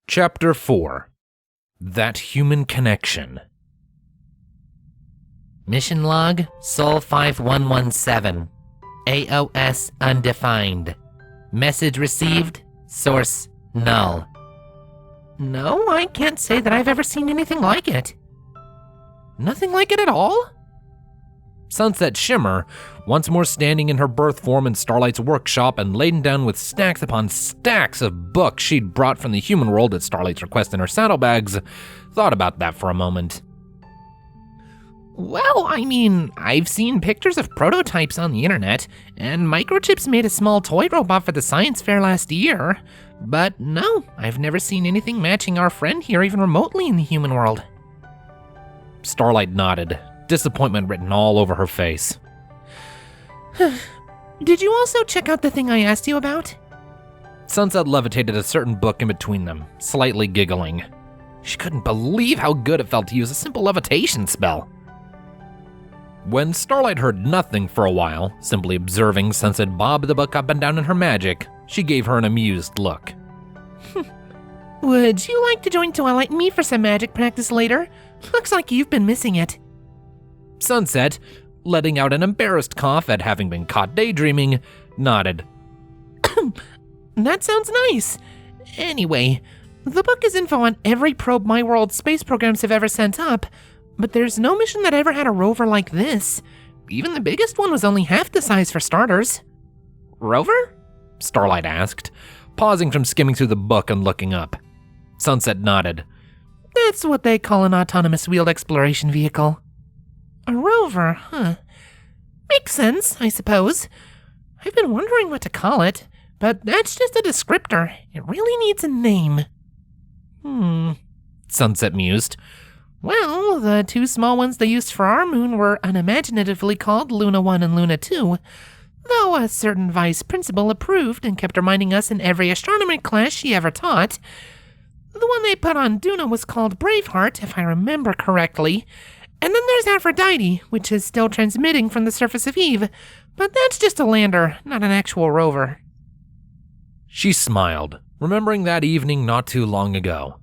Chapter 4. That Human Connection. Mission log, Sol 5117. AOS undefined. Message received, source null. No, I can't say that I've ever seen anything like it. Nothing like it at all? Sunset Shimmer, once more standing in her birth form in Starlight's workshop and laden down with stacks upon stacks of books she'd brought from the human world at Starlight's request in her saddlebags, thought about that for a moment. Well, I mean, I've seen pictures of prototypes on the internet, and Microchips made a small toy robot for the science fair last year. But no, I've never seen anything matching our friend here even remotely in the human world. Starlight nodded, disappointment written all over her face. Did you also check out the thing I asked you about? Sunset levitated a certain book in between them, slightly giggling. She couldn't believe how good it felt to use a simple levitation spell. When Starlight heard nothing for a while, simply observing Sunset bob the book up and down in her magic, she gave her an amused look. Would you like to join Twilight and me for some magic practice later? Looks like you've been missing it. Sunset, letting out an embarrassed cough at having been caught daydreaming, nodded. That sounds nice. Anyway, the book is info on every probe my world's space programs have ever sent up, but there's no mission that ever had a rover like this. Even the biggest one was only half the size for starters. Rover? Starlight asked, pausing from skimming through the book and looking up. Sunset nodded. That's what they call an autonomous wheeled exploration vehicle. A rover, huh? Makes sense, I suppose. I've been wondering what to call it, but that's just a descriptor. It really needs a name. Sunset mused. Well, the two small ones they used for our moon were unimaginatively called Luna 1 and Luna 2, though a certain vice principal approved and kept reminding us in every astronomy class she ever taught. The one they put on Duna was called Braveheart, if I remember correctly, and then there's Aphrodite, which is still transmitting from the surface of Eve, but that's just a lander, not an actual rover. She smiled, remembering that evening not too long ago.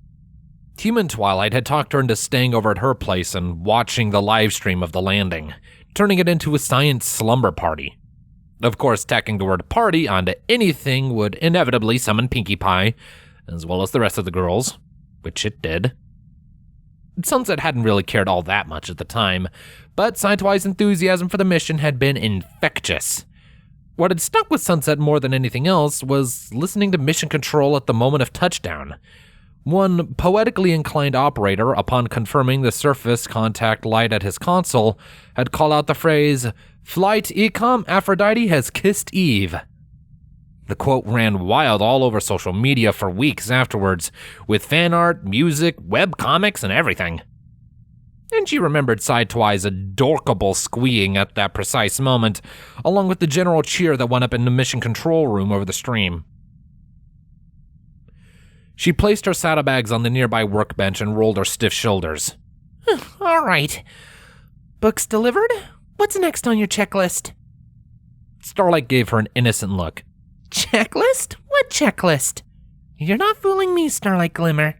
Human Twilight had talked her into staying over at her place and watching the live stream of the landing, turning it into a science slumber party. Of course, tacking the word party onto anything would inevitably summon Pinkie Pie, as well as the rest of the girls, which it did. Sunset hadn't really cared all that much at the time, but Sci-Fi's enthusiasm for the mission had been infectious. What had stuck with Sunset more than anything else was listening to mission control at the moment of touchdown. One poetically inclined operator, upon confirming the surface contact light at his console, had called out the phrase, "Flight Ecom Aphrodite has kissed Eve." The quote ran wild all over social media for weeks afterwards, with fan art, music, web comics, and everything. And she remembered Sci-Fi's adorable squeeing at that precise moment, along with the general cheer that went up in the mission control room over the stream. She placed her saddlebags on the nearby workbench and rolled her stiff shoulders. All right. Books delivered? What's next on your checklist? Starlight gave her an innocent look. Checklist? What checklist? You're not fooling me, Starlight Glimmer,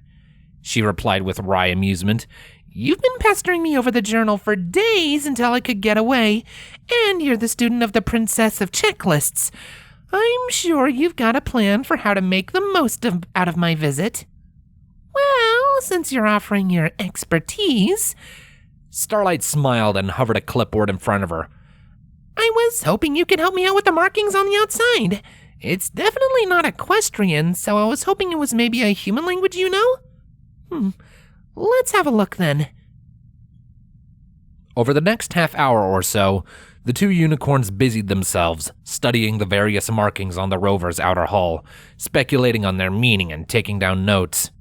she replied with wry amusement. You've been pestering me over the journal for days until I could get away, and you're the student of the Princess of Checklists. I'm sure you've got a plan for how to make the most out of my visit. Well, since you're offering your expertise... Starlight smiled and hovered a clipboard in front of her. I was hoping you could help me out with the markings on the outside. It's definitely not equestrian, so I was hoping it was maybe a human language you know? Let's have a look then. Over the next half hour or so, the two unicorns busied themselves, studying the various markings on the rover's outer hull, speculating on their meaning and taking down notes.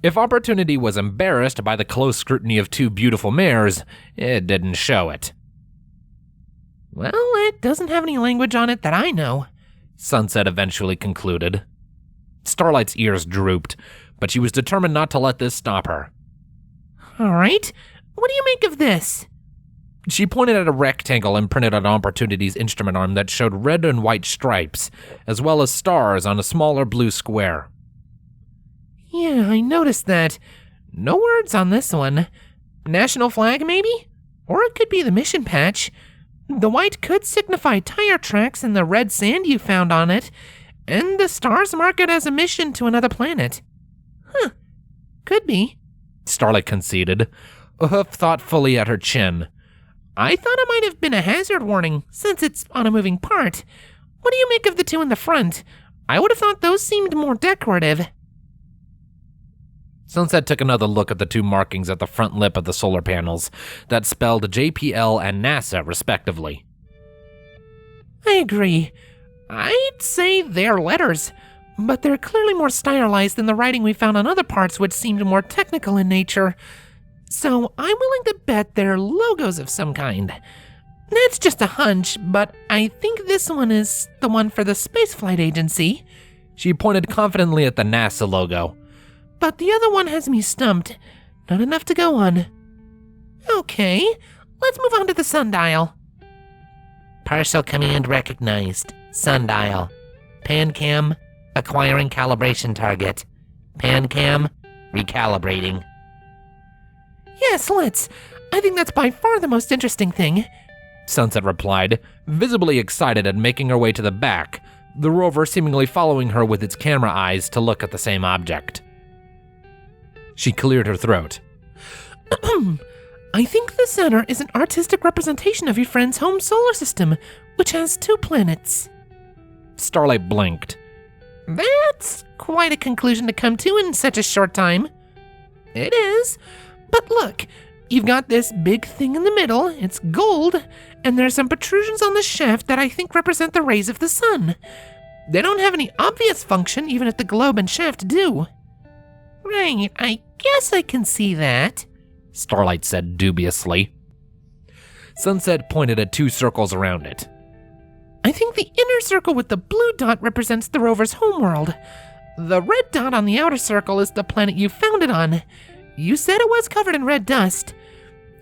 If Opportunity was embarrassed by the close scrutiny of two beautiful mares, it didn't show it. Well, it doesn't have any language on it that I know, Sunset eventually concluded. Starlight's ears drooped, but she was determined not to let this stop her. All right, what do you make of this? She pointed at a rectangle imprinted on Opportunity's instrument arm that showed red and white stripes, as well as stars on a smaller blue square. Yeah, I noticed that. No words on this one. National flag, maybe? Or it could be the mission patch. The white could signify tire tracks and the red sand you found on it, and the stars mark it as a mission to another planet. Huh. Could be. Starlight conceded, a hoof thoughtfully at her chin. I thought it might have been a hazard warning, since it's on a moving part. What do you make of the two in the front? I would have thought those seemed more decorative. Sunset took another look at the two markings at the front lip of the solar panels that spelled JPL and NASA, respectively. I agree. I'd say they're letters, but they're clearly more stylized than the writing we found on other parts, which seemed more technical in nature. So I'm willing to bet they're logos of some kind. That's just a hunch, but I think this one is the one for the Spaceflight Agency. She pointed confidently at the NASA logo. But the other one has me stumped. Not enough to go on. Okay, let's move on to the sundial. Partial command recognized. Sundial. Pancam, acquiring calibration target. Pancam, recalibrating. Yes, let's. I think that's by far the most interesting thing. Sunset replied, visibly excited and making her way to the back, the rover seemingly following her with its camera eyes to look at the same object. She cleared her throat. I think the center is an artistic representation of your friend's home solar system, which has 2 planets. Starlight blinked. That's quite a conclusion to come to in such a short time. It is. But look, you've got this big thing in the middle, it's gold, and there's some protrusions on the shaft that I think represent the rays of the sun. They don't have any obvious function, even if the globe and shaft do. Right, I guess I can see that, Starlight said dubiously. Sunset pointed at 2 circles around it. I think the inner circle with the blue dot represents the rover's homeworld. The red dot on the outer circle is the planet you found it on. You said it was covered in red dust.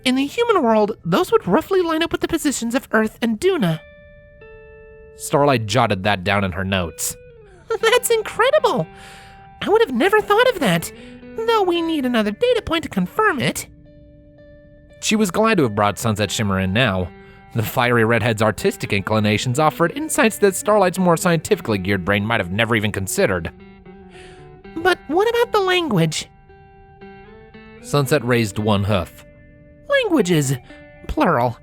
In the human world, those would roughly line up with the positions of Earth and Duna. Starlight jotted that down in her notes. That's incredible! I would have never thought of that, though we need another data point to confirm it. She was glad to have brought Sunset Shimmer in now. The fiery redhead's artistic inclinations offered insights that Starlight's more scientifically geared brain might have never even considered. But what about the language? Sunset raised one hoof. Languages, plural.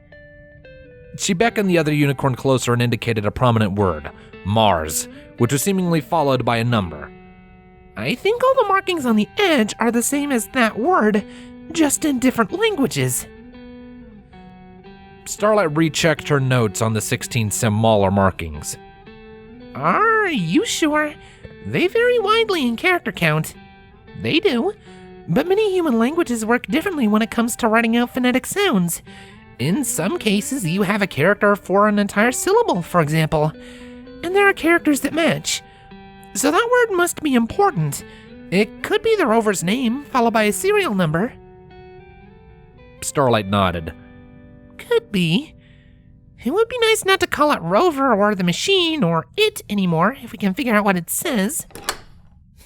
She beckoned the other unicorn closer and indicated a prominent word, Mars, which was seemingly followed by a number. I think all the markings on the edge are the same as that word, just in different languages. Starlight rechecked her notes on the 16 smaller markings. Are you sure? They vary widely in character count. They do, but many human languages work differently when it comes to writing out phonetic sounds. In some cases, you have a character for an entire syllable, for example, and there are characters that match. So that word must be important. It could be the rover's name, followed by a serial number. Starlight nodded. Could be. It would be nice not to call it Rover or the machine or it anymore, if we can figure out what it says.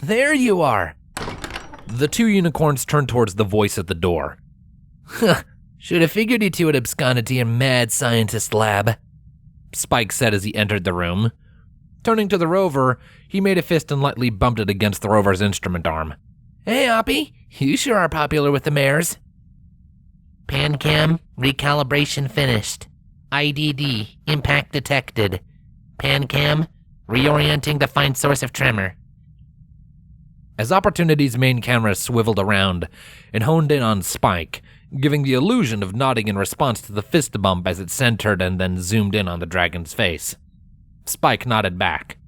There you are. The 2 unicorns turned towards the voice at the door. Huh, should have figured you two had absconded to your mad scientist lab, Spike said as he entered the room. Turning to the rover, he made a fist and lightly bumped it against the rover's instrument arm. Hey, Oppie, you sure are popular with the mares. Pancam, recalibration finished. IDD, impact detected. Pancam, reorienting to find source of tremor. As Opportunity's main camera swiveled around and honed in on Spike, giving the illusion of nodding in response to the fist bump as it centered and then zoomed in on the dragon's face. Spike nodded back.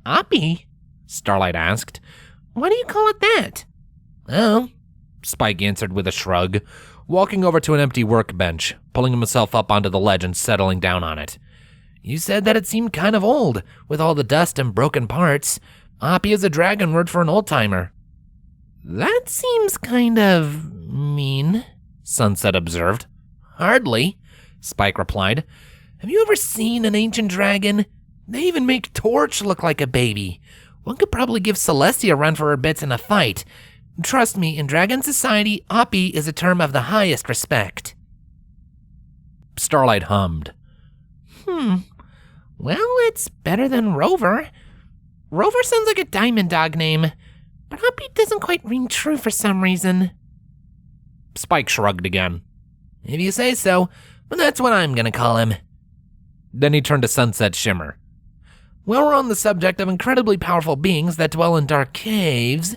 Oppie? Starlight asked. Why do you call it that? Oh, Spike answered with a shrug, walking over to an empty workbench, pulling himself up onto the ledge and settling down on it. You said that it seemed kind of old, with all the dust and broken parts. Oppie is a dragon word for an old-timer. That seems kind of mean, Sunset observed. Hardly, Spike replied. Have you ever seen an ancient dragon? They even make Torch look like a baby. One could probably give Celestia a run for her bits in a fight. Trust me, in Dragon Society, Oppie is a term of the highest respect. Starlight hummed. Well, it's better than Rover. Rover sounds like a Diamond Dog name, but Oppie doesn't quite ring true for some reason. Spike shrugged again. If you say so, but that's what I'm gonna call him. Then he turned to Sunset Shimmer. While we're on the subject of incredibly powerful beings that dwell in dark caves,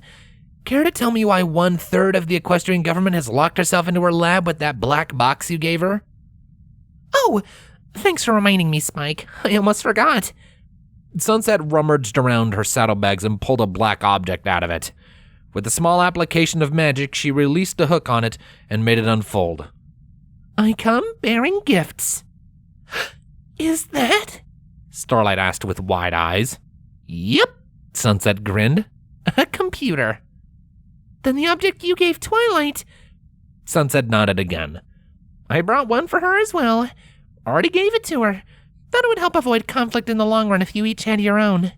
care to tell me why 1/3 of the equestrian government has locked herself into her lab with that black box you gave her? Oh, thanks for reminding me, Spike. I almost forgot. Sunset rummaged around her saddlebags and pulled a black object out of it. With a small application of magic, she released a hook on it and made it unfold. I come bearing gifts. Is that? Starlight asked with wide eyes. Yep, Sunset grinned. A computer. Then the object you gave Twilight. Sunset nodded again. I brought one for her as well. Already gave it to her. Thought it would help avoid conflict in the long run if you each had your own.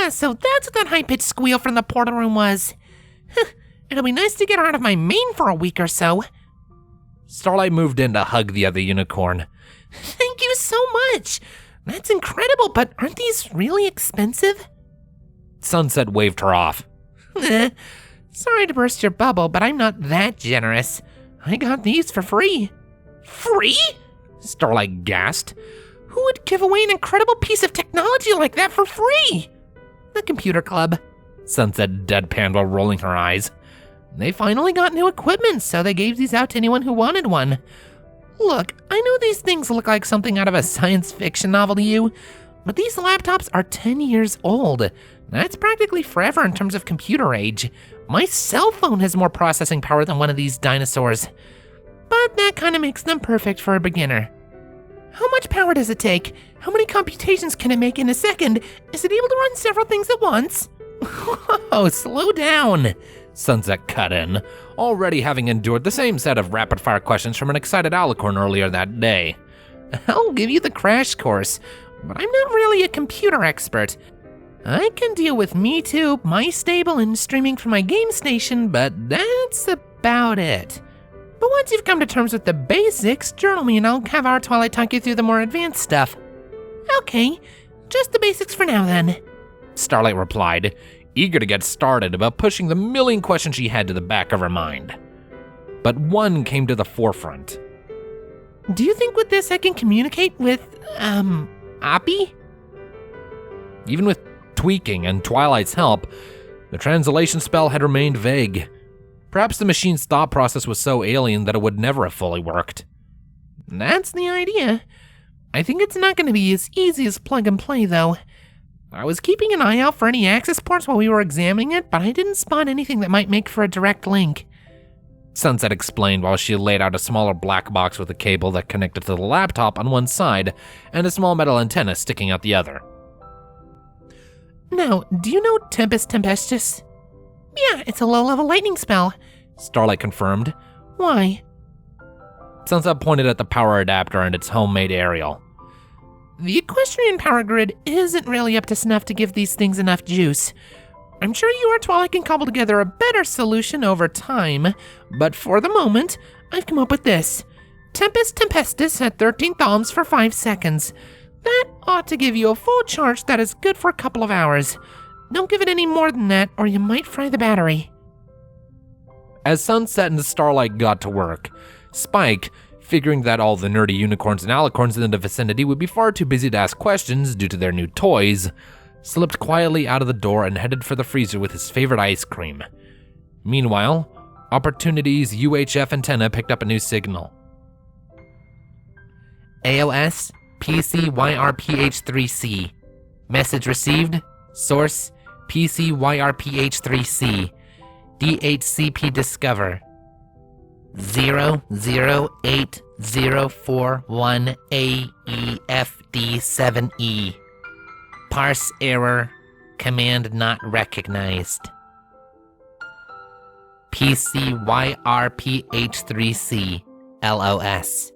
So that's what that high-pitched squeal from the portal room was. It'll be nice to get her out of my mane for a week or so. Starlight moved in to hug the other unicorn. Thank you so much. That's incredible, but aren't these really expensive? Sunset waved her off. Sorry to burst your bubble, but I'm not that generous. I got these for free. Free? Starlight gasped. Who would give away an incredible piece of technology like that for free? The computer club. Sunset deadpanned while rolling her eyes. They finally got new equipment, so they gave these out to anyone who wanted one. Look, I know these things look like something out of a science fiction novel to you, but these laptops are 10 years old. That's practically forever in terms of computer age. My cell phone has more processing power than one of these dinosaurs. But that kind of makes them perfect for a beginner. How much power does it take? How many computations can it make in a second? Is it able to run several things at once? Oh, slow down, Sunset cut in, already having endured the same set of rapid-fire questions from an excited alicorn earlier that day. I'll give you the crash course, but I'm not really a computer expert. I can deal with MeToo, my stable, and streaming from my game station, but that's about it. But once you've come to terms with the basics, journal me and I'll have our Twilight talk you through the more advanced stuff. Okay, just the basics for now then. Starlight replied, eager to get started about pushing the million questions she had to the back of her mind. But one came to the forefront. Do you think with this I can communicate with, Oppie? Even with tweaking and Twilight's help, the translation spell had remained vague. Perhaps the machine's thought process was so alien that it would never have fully worked. That's the idea. I think it's not going to be as easy as plug and play, though. I was keeping an eye out for any access ports while we were examining it, but I didn't spot anything that might make for a direct link. Sunset explained while she laid out a smaller black box with a cable that connected to the laptop on one side and a small metal antenna sticking out the other. Now, do you know Tempest Tempestus? Yeah, it's a low-level lightning spell, Starlight confirmed. Why? Sunset pointed at the power adapter and its homemade aerial. The equestrian power grid isn't really up to snuff to give these things enough juice. I'm sure you or Twilight can cobble together a better solution over time, but for the moment, I've come up with this. Tempest Tempestus at 13th ohms for 5 seconds. That ought to give you a full charge that is good for a couple of hours. Don't give it any more than that, or you might fry the battery. As Sunset and Starlight got to work, Spike, figuring that all the nerdy unicorns and alicorns in the vicinity would be far too busy to ask questions due to their new toys, slipped quietly out of the door and headed for the freezer with his favorite ice cream. Meanwhile, Opportunity's UHF antenna picked up a new signal. AOS PCYRPH3C. Message received. Source PCYRPH3C. DHCP Discover. 0080418EFD7E. Parse error. Command not recognized. PCYRPH3C. LOS.